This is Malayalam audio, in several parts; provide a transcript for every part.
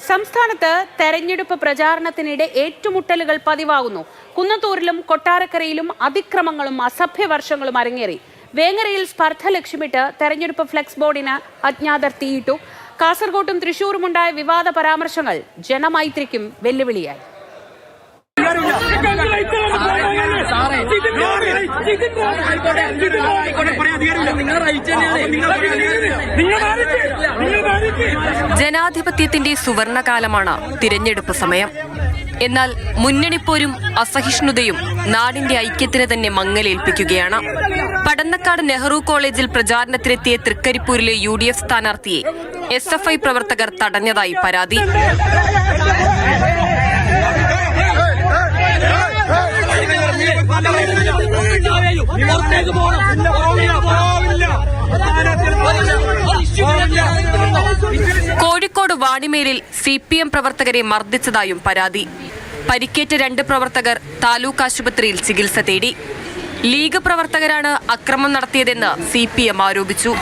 സംസ്ഥാനത്ത് തെരഞ്ഞെടുപ്പ് പ്രചാരണത്തിനിടെ ഏറ്റുമുട്ടലുകൾ പതിവാകുന്നു. കുന്നത്തൂരിലും കൊട്ടാരക്കരയിലും അതിക്രമങ്ങളും അസഭ്യവർഷങ്ങളും അരങ്ങേറി. വേങ്ങരയിൽ സ്പർദ്ധ ലക്ഷ്യമിട്ട് തെരഞ്ഞെടുപ്പ് ഫ്ലെക്സ് ബോർഡിന് അജ്ഞാതർ തീയിട്ടു. കാസർകോട്ടും തൃശൂരുമുണ്ടായ വിവാദ പരാമർശങ്ങൾ ജനമൈത്രിക്കും വെല്ലുവിളിയായി. ജനാധിപത്യത്തിന്റെ സുവർണകാലമാണ് തിരഞ്ഞെടുപ്പ് സമയം. എന്നാൽ മുന്നണിപ്പോരും അസഹിഷ്ണുതയും നാടിന്റെ ഐക്യത്തിന് തന്നെ മങ്ങലേൽപ്പിക്കുകയാണ്. പടന്നക്കാട് നെഹ്റു കോളേജിൽ പ്രചാരണത്തിനെത്തിയ തൃക്കരിപ്പൂരിലെ UDF സ്ഥാനാർത്ഥിയെ SFI പ്രവർത്തകർ തടഞ്ഞതായി പരാതി. കോഴിക്കോട് വാണിമേലിൽ CPM പ്രവർത്തകരെ മർദ്ദിച്ചതായും പരാതി. പരിക്കേറ്റ 2 പ്രവർത്തകർ താലൂക്ക് ആശുപത്രിയിൽ ചികിത്സ തേടി. ലീഗ് പ്രവർത്തകരാണ് അക്രമം നടത്തിയതെന്ന് CPM ആരോപിച്ചു.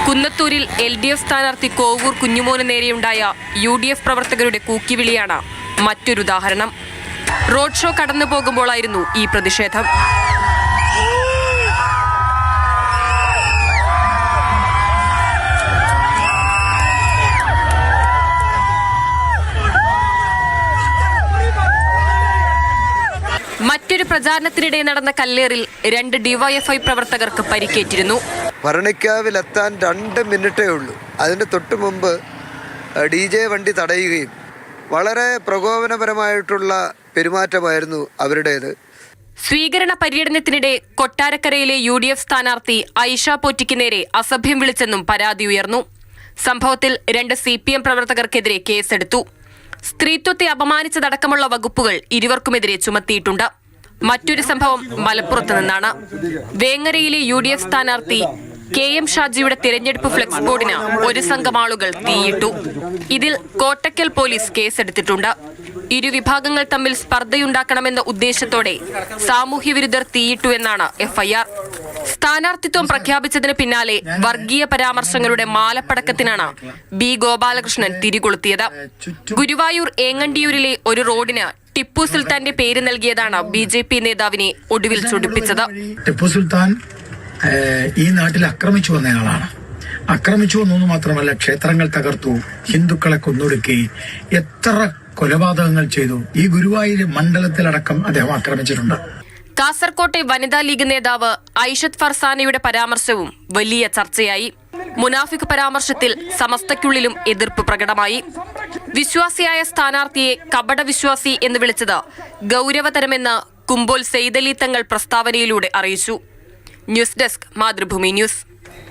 കുന്നത്തൂരിൽ LDF സ്ഥാനാർത്ഥി കോവൂർ കുഞ്ഞുമോന് നേരെയുണ്ടായ UDF പ്രവർത്തകരുടെ കൂക്കിവിളിയാണ് മറ്റൊരുദാഹരണം. റോഡ് ഷോ കടന്നു പോകുമ്പോഴായിരുന്നു ഈ പ്രതിഷേധം. മറ്റൊരു പ്രചാരണത്തിനിടെ നടന്ന കല്ലേറിൽ 2 DYFI പ്രവർത്തകർക്ക് പരിക്കേറ്റിരുന്നു. ഭരണിക്കാവിലെത്താൻ 2 മിനിറ്റേ ഉള്ളൂ. അതിന് തൊട്ടു മുമ്പ് DJ വണ്ടി തടയുകയും വളരെ പ്രകോപനപരമായിട്ടുള്ള പെരുമാറ്റമായിരുന്നു അവരുടേത്. സ്വീകരണ പര്യടനത്തിനിടെ കൊട്ടാരക്കരയിലെ UDF സ്ഥാനാർത്ഥി ഐഷ പോറ്റിക്ക് നേരെ അസഭ്യം വിളിച്ചെന്നും പരാതി ഉയർന്നു. സംഭവത്തിൽ 2 CPM പ്രവർത്തകർക്കെതിരെ കേസെടുത്തു. സ്ത്രീത്വത്തെ അപമാനിച്ചതടക്കമുള്ള വകുപ്പുകൾ ഇരുവർക്കുമെതിരെ ചുമത്തിയിട്ടുണ്ട്. മറ്റൊരു സംഭവം മലപ്പുറത്ത് നിന്നാണ്. വേങ്ങരയിലെ UDF സ്ഥാനാർത്ഥി KM ഷാജിയുടെ തിരഞ്ഞെടുപ്പ് ഫ്ലെക്സ് ബോർഡിന് ഒരു സംഘം ആളുകൾ തീയിട്ടു. ഇതിൽ കോട്ടക്കൽ പോലീസ് കേസെടുത്തിട്ടുണ്ട്. ഇരുവിഭാഗങ്ങൾ തമ്മിൽ സ്പർദ്ധയുണ്ടാക്കണമെന്ന ഉദ്ദേശത്തോടെ സാമൂഹ്യവിരുദ്ധർ തീയിട്ടു എന്നാണ് FIR. സ്ഥാനാർത്ഥിത്വം പ്രഖ്യാപിച്ചതിന് പിന്നാലെ വർഗീയ പരാമർശങ്ങളുടെ മാലപ്പടക്കത്തിനാണ് B. ഗോപാലകൃഷ്ണൻ തിരികൊളുത്തിയത്. ഗുരുവായൂർ ഏങ്ങണ്ടിയൂരിലെ ഒരു റോഡിന് ടിപ്പു സുൽത്താന്റെ പേര് നൽകിയതാണ് BJP നേതാവിനെ ഒടുവിൽ ചൊടിപ്പിച്ചത്. ടിപ്പു സുൽത്താൻ ഈ നാട്ടിൽ ആക്രമിച്ചു വന്നയാളാണ്. ആക്രമിച്ചു വന്നു മാത്രമല്ല, ക്ഷേത്രങ്ങൾ തകർത്തു, ഹിന്ദുക്കളെ കൊന്നൊടുക്കി, എത്ര കൊലപാതകങ്ങൾ ചെയ്തു. ഈ ഗുരുവായൂർ മണ്ഡലത്തിലടക്കം അദ്ദേഹം ആക്രമിച്ചിട്ടുണ്ട്. കാസർകോട്ടെ വനിതാ ലീഗ് നേതാവ് ഐഷത്ത് ഫർസാനയുടെ പരാമർശവും വലിയ ചർച്ചയായി. മുനാഫിക് പരാമർശത്തിൽ സമസ്തയ്ക്കുള്ളിലും എതിർപ്പ് പ്രകടമായി. വിശ്വാസിയായ സ്ഥാനാർത്ഥിയെ കപടവിശ്വാസി എന്ന് വിളിച്ചത് ഗൗരവതരമെന്ന് കുമ്പോൾ സെയ്ദലി തങ്ങൾ പ്രസ്താവനയിലൂടെ അറിയിച്ചു. News desk, Mathrubhumi news.